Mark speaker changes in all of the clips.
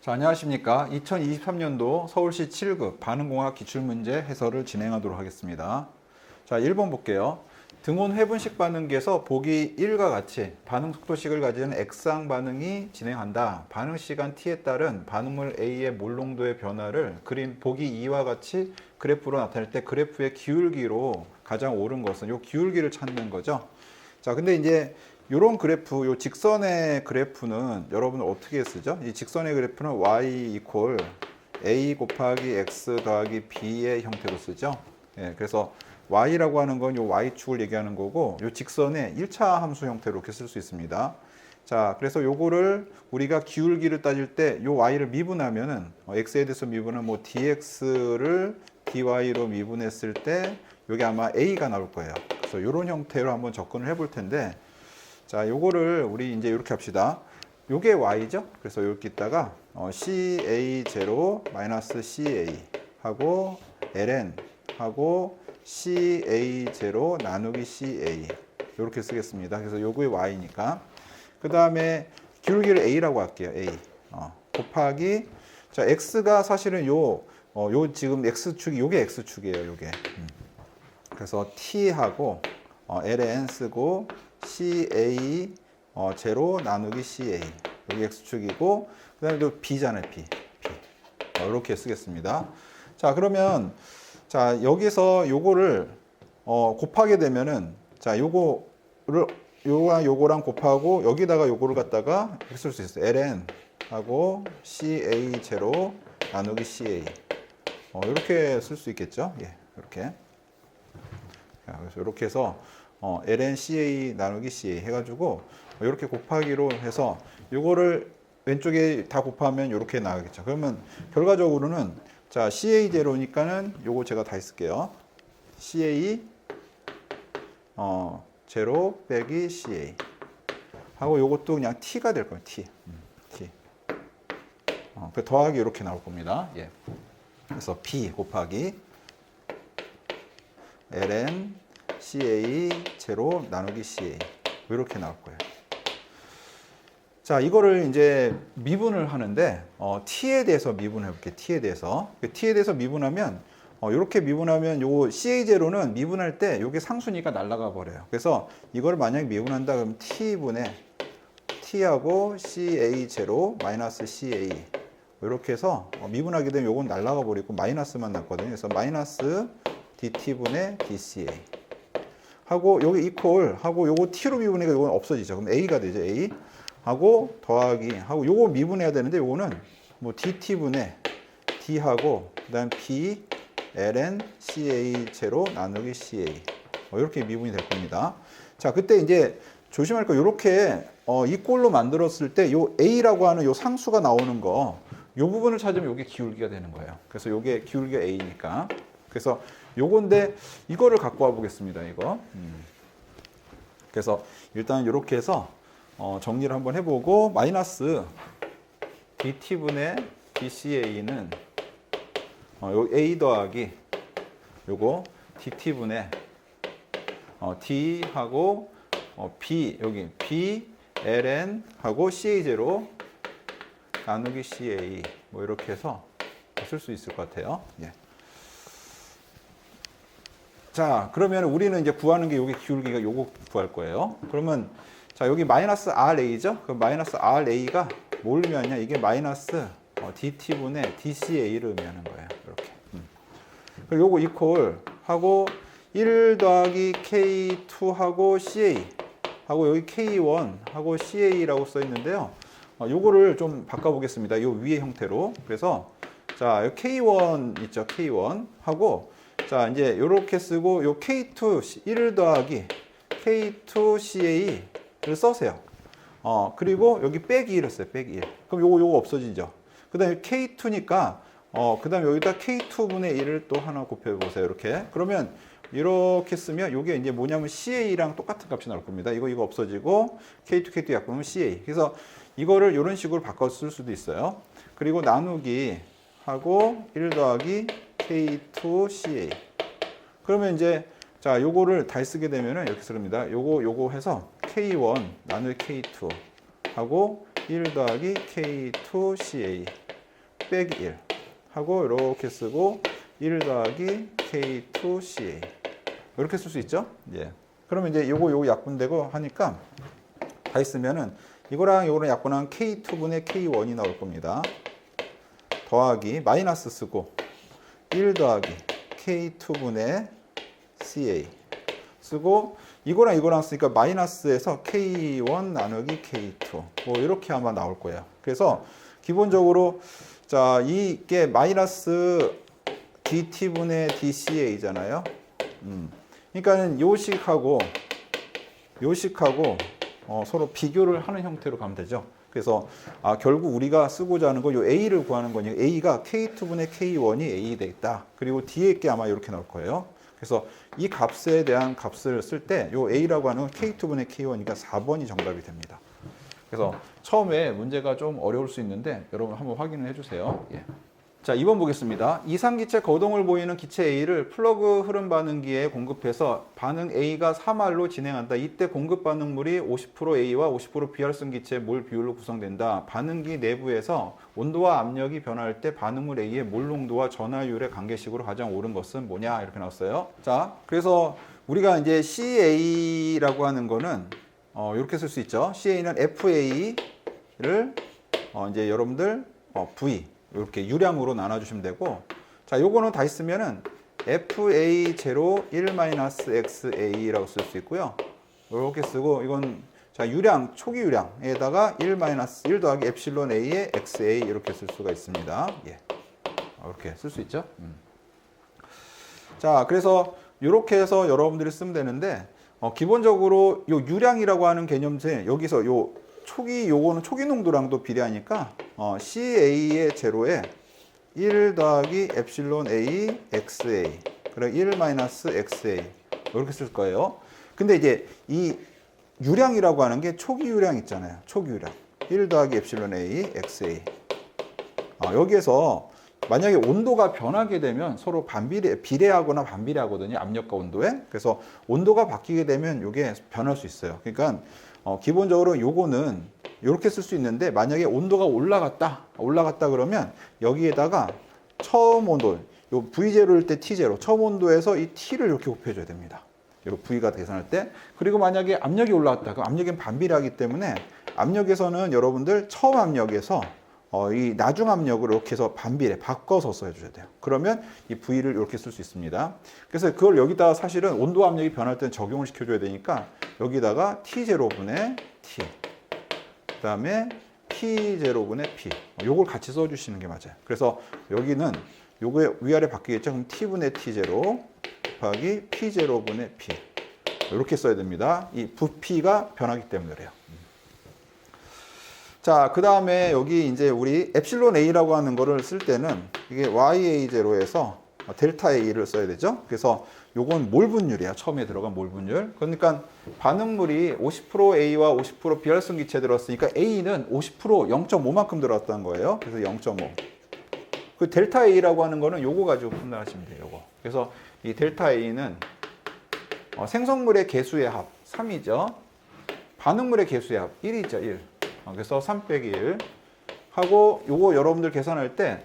Speaker 1: 자, 안녕하십니까. 2023년도 서울시 7급 반응공학 기출문제 해설을 진행하도록 하겠습니다. 자, 1번 볼게요. 등온 회분식 반응기에서 보기 1과 같이 반응 속도식을 가진 X항 반응이 진행한다. 반응 시간 T에 따른 반응물 A의 몰 농도의 변화를 그림 보기 2와 같이 그래프로 나타낼 때 그래프의 기울기로 가장 옳은 것은 이 기울기를 찾는 거죠. 자, 근데 이제 요런 그래프, 요 직선의 그래프는 여러분 어떻게 쓰죠? 이 직선의 그래프는 y 이퀄 a 곱하기 x 더하기 b의 형태로 쓰죠. 예, 그래서 y라고 하는 건 요 y축을 얘기하는 거고, 요 직선의 1차 함수 형태로 이렇게 쓸 수 있습니다. 자, 그래서 요거를 우리가 기울기를 따질 때 요 y를 미분하면은 x에 대해서 미분은 뭐 dx를 dy로 미분했을 때 요게 아마 a가 나올 거예요. 그래서 요런 형태로 한번 접근을 해볼 텐데, 자, 요거를 우리 이제 이렇게 합시다. 요게 y죠. 그래서 이렇게 있다가 CA0 마이너스 CA 하고 ln 하고 CA0 나누기 CA 이렇게 쓰겠습니다. 그래서 요거의 y니까 그 다음에 기울기를 a라고 할게요. a 곱하기 자 x가 사실은 요 지금 x축이 요게 x축이에요. 요게 그래서 t하고 ln 쓰고 CA 0 나누기 CA 여기 X축이고 그 다음에 또 B잖아요. B 이렇게 쓰겠습니다. 자, 그러면 자 여기서 요거를 곱하게 되면은 자 요거를 요거랑 곱하고 여기다가 요거를 갖다가 이렇게 쓸 수 있어요. ln 하고 CA 0 나누기 CA 이렇게 쓸 수 있겠죠. 예, 이렇게. 자, 그래서 이렇게 해서 ln CA 나누기 CA 해가지고 이렇게 곱하기로 해서 요거를 왼쪽에 다 곱하면 이렇게 나가겠죠. 그러면 결과적으로는 자 CA 제로니까는 요거 제가 다 쓸게요. CA 0 빼기 CA 하고 요것도 그냥 T가 될 거예요. T. 그 더하기 이렇게 나올 겁니다. 예. 그래서 B 곱하기 ln CA 0 나누기 CA 이렇게 나올 거예요. 자, 이거를 이제 미분을 하는데 T에 대해서 미분해 볼게요. T에 대해서 미분하면 이렇게 미분하면 요 CA0는 미분할 때 이게 상수니까 날아가 버려요. 그래서 이걸 만약에 미분한다 그러면 T분의 T하고 CA0 마이너스 CA 이렇게 해서 미분하게 되면 요건 날아가 버리고 마이너스만 남거든요. 그래서 마이너스 DT분의 DCA 하고 여기 이퀄 하고 요거 t로 미분해가 요건 없어지죠. 그럼 a가 되죠. a 하고 더하기 하고 요거 미분해야 되는데 요거는 뭐 dt분의 d하고 그다음 b ln ca0 나누기 ca 이렇게 미분이 될 겁니다. 자, 그때 이제 조심할 거 요렇게 이꼴로 만들었을 때 요 a라고 하는 요 상수가 나오는 거 요 부분을 찾으면 요게 기울기가 되는 거예요. 그래서 요게 기울기가 a니까 그래서 요건데 이거를 갖고 와 보겠습니다. 이거. 그래서 일단 이렇게 해서 정리를 한번 해보고 마이너스 dt분의 dca는 요 a 더하기 요거 dt분의 d하고 b 여기 b ln 하고 ca0 나누기 ca 뭐 이렇게 해서 쓸 수 있을 것 같아요. 예. 자, 그러면 우리는 이제 구하는 게 여기 기울기가 요거 구할 거예요. 그러면 자, 여기 마이너스 RA죠? 그럼 마이너스 RA가 뭘 의미하냐? 이게 마이너스 DT분의 DCA를 의미하는 거예요. 이렇게. 그리고 요거 이퀄 하고 1 더하기 K2 하고 CA 하고 여기 K1 하고 CA라고 써 있는데요. 요거를 좀 바꿔 보겠습니다. 요 위의 형태로. 그래서 자, K1 있죠? K1 하고 자, 이제 요렇게 쓰고 요 K2 1 더하기 K2CA를 써세요. 그리고 여기 빼기 1을 써요. 빼기 1. 그럼 요거 없어지죠. 그다음에 K2니까 그다음에 여기다 K2분의 1을 또 하나 곱해 보세요. 이렇게. 그러면 이렇게 쓰면 요게 이제 뭐냐면 CA랑 똑같은 값이 나올 겁니다. 이거 없어지고 K2 약분하면 CA. 그래서 이거를 이런 식으로 바꿔 쓸 수도 있어요. 그리고 나누기 하고 1 더하기 K2CA. 그러면 이제 자, 요거를 다 쓰게 되면은 이렇게 쓰랍니다. 요거 해서 K1 나누기 K2 하고 1 더하기 K2CA 빼기 1 하고 이렇게 쓰고 1 더하기 K2CA 이렇게 쓸 수 있죠? 예. 그러면 이제 요거 약분되고 하니까 다 있으면은 이거랑 요거랑 약분한 K2분의 K1이 나올 겁니다. 더하기 마이너스 쓰고 1 더하기 K2분의 CA 쓰고 이거랑 이거랑 쓰니까 마이너스에서 K1 나누기 K2 뭐 이렇게 아마 나올 거예요. 그래서 기본적으로 자 이게 마이너스 DT분의 DCA잖아요. 그러니까는 요식하고 서로 비교를 하는 형태로 가면 되죠. 그래서 결국 우리가 쓰고자 하는 거 요 A를 구하는 거니까 A가 K2분의 K1이 A 되겠다. 그리고 뒤에 게 아마 이렇게 나올 거예요. 그래서 이 값에 대한 값을 쓸 때 요 A라고 하는 건 K2분의 K1이니까 4번이 정답이 됩니다. 그래서 처음에 문제가 좀 어려울 수 있는데 여러분 한번 확인을 해주세요. 예. 자, 2번 보겠습니다. 이상기체 거동을 보이는 기체 A를 플러그 흐름 반응기에 공급해서 반응 A가 3R로 진행한다. 이때 공급 반응물이 50% A와 50% B활성 기체의 몰 비율로 구성된다. 반응기 내부에서 온도와 압력이 변화할 때 반응물 A의 몰 농도와 전하율의 관계식으로 가장 옳은 것은 뭐냐? 이렇게 나왔어요. 자, 그래서 우리가 이제 CA라고 하는 거는 이렇게 쓸 수 있죠. CA는 FA를 이제 여러분들 V 이렇게 유량으로 나눠주시면 되고, 자, 요거는 다 있으면은 FA0 1-XA라고 쓸 수 있고요. 이렇게 쓰고, 이건 자 유량, 초기 유량에다가 1 더하기 엡실론 A의 XA 이렇게 쓸 수가 있습니다. 예. 이렇게 쓸 수 있죠. 자, 그래서 이렇게 해서 여러분들이 쓰면 되는데, 기본적으로 요 유량이라고 하는 개념제 여기서 요거는 초기 농도랑도 비례하니까 CA의 제로에 1 더하기 엡실론 A XA 그리고 1-XA 이렇게 쓸 거예요. 근데 이제 이 유량이라고 하는 게 초기 유량 있잖아요. 초기 유량 1 더하기 엡실론 A XA 여기에서 만약에 온도가 변하게 되면 서로 비례하거나 반비례하거든요. 압력과 온도에. 그래서 온도가 바뀌게 되면 이게 변할 수 있어요. 그러니까 기본적으로 요거는 이렇게 쓸 수 있는데 만약에 온도가 올라갔다 그러면 여기에다가 처음 온도 요 V0일 때 T0 처음 온도에서 이 T를 이렇게 곱해줘야 됩니다. 요 V가 계산할 때. 그리고 만약에 압력이 올라갔다 그럼 압력은 반비례하기 때문에 압력에서는 여러분들 처음 압력에서 이 나중 압력을 이렇게 해서 반비례 바꿔서 써줘야 돼요. 그러면 이 V를 이렇게 쓸 수 있습니다. 그래서 그걸 여기다가 사실은 온도 압력이 변할 때는 적용을 시켜줘야 되니까 여기다가 T0분의 T 그 다음에 P0분의 P 요걸 같이 써주시는 게 맞아요. 그래서 여기는 요거의 위아래 바뀌겠죠. 그럼 T분의 T0 곱하기 P0분의 P 이렇게 써야 됩니다. 이 부피가 변하기 때문에 그래요. 자, 그 다음에 여기 이제 우리 엡실론 A라고 하는 거를 쓸 때는 이게 YA0에서 델타 A를 써야 되죠. 그래서 요건 몰 분율이야. 처음에 들어간 몰 분율. 그러니까 반응물이 50% A와 50% 비활성 기체에 들어갔으니까 A는 50% 0.5만큼 들어갔다는 거예요. 그래서 0.5. 그 델타 A라고 하는 거는 요거 가지고 판단하시면 돼요. 요거. 그래서 이 델타 A는 생성물의 개수의 합 3이죠. 반응물의 개수의 합 1이죠. 1. 그래서 3 빼기 1 하고 요거 여러분들 계산할 때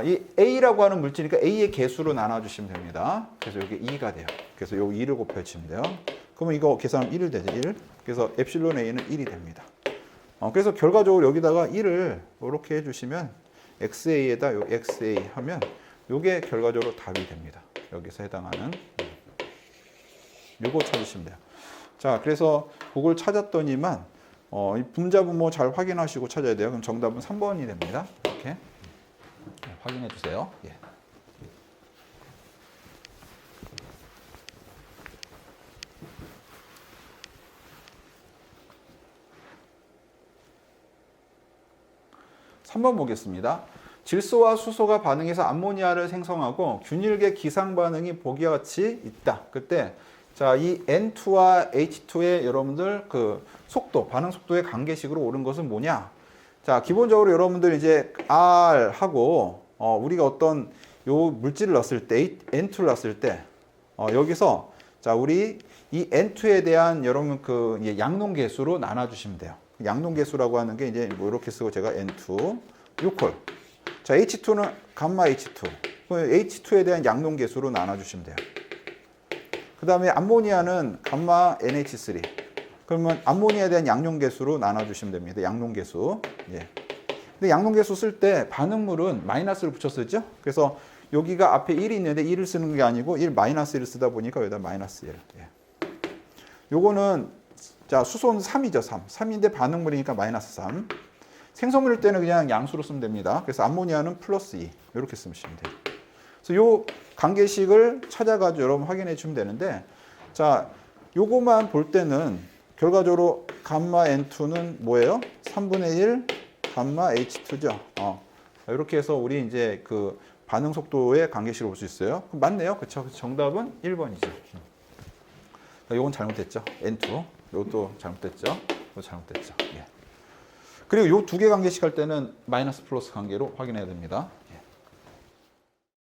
Speaker 1: 이 A라고 하는 물질이니까 A의 개수로 나눠주시면 됩니다. 그래서 여기 2가 돼요. 그래서 요 2를 곱해주시면 돼요. 그러면 이거 계산하면 1을 되죠. 1. 그래서 엡실론 A는 1이 됩니다. 그래서 결과적으로 여기다가 1을 이렇게 해주시면 XA에다 요 XA 하면 요게 결과적으로 답이 됩니다. 여기서 해당하는 요거 찾으시면 돼요. 자, 그래서 그걸 찾았더니만 이 분자 분모 잘 확인하시고 찾아야 돼요. 그럼 정답은 3번이 됩니다. 이렇게 확인해 주세요. 예. (3번) 보겠습니다. 질소와 수소가 반응해서 암모니아를 생성하고 균일계 기상 반응이 보기와 같이 있다. 그때 자, 이 N2와 H2의 여러분들 그 속도, 반응 속도의 관계식으로 옳은 것은 뭐냐? 자, 기본적으로 여러분들 이제 R하고 우리가 어떤 요 물질을 넣었을 때, N2를 넣었을 때, 여기서 자, 우리 이 N2에 대한 여러분 그 양농 계수로 나눠주시면 돼요. 양농 계수라고 하는 게 이제 뭐 이렇게 쓰고 제가 N2, 요콜. 자, H2는 감마 H2. H2에 대한 양용계수로 나눠주시면 돼요. 그 다음에 암모니아는 감마 NH3. 그러면 암모니아에 대한 양용계수로 나눠주시면 됩니다. 양용계수. 예. 근데 양용계수 쓸 때 반응물은 마이너스를 붙여 쓰죠. 그래서 여기가 앞에 1이 있는데 1을 쓰는 게 아니고 1 마이너스 1을 쓰다 보니까 여기다 마이너스 1. 예. 요거는 자, 수소는 3이죠. 3. 3인데 반응물이니까 마이너스 3. 생성물일 때는 그냥 양수로 쓰면 됩니다. 그래서 암모니아는 플러스 2. 이렇게 쓰시면 돼요. 그래서 요 관계식을 찾아가지고 여러분 확인해 주면 되는데, 자, 요거만 볼 때는 결과적으로 감마 N2는 뭐예요? 3분의 1 감마 H2죠. 이렇게 해서 우리 이제 그 반응 속도의 관계식을 볼 수 있어요. 그럼 맞네요. 그렇죠? 정답은 1번이죠. 요건 잘못됐죠. N2. 요것도 잘못됐죠. 요거 잘못됐죠. 예. 그리고 요 두 개 관계식 할 때는 마이너스 플러스 관계로 확인해야 됩니다.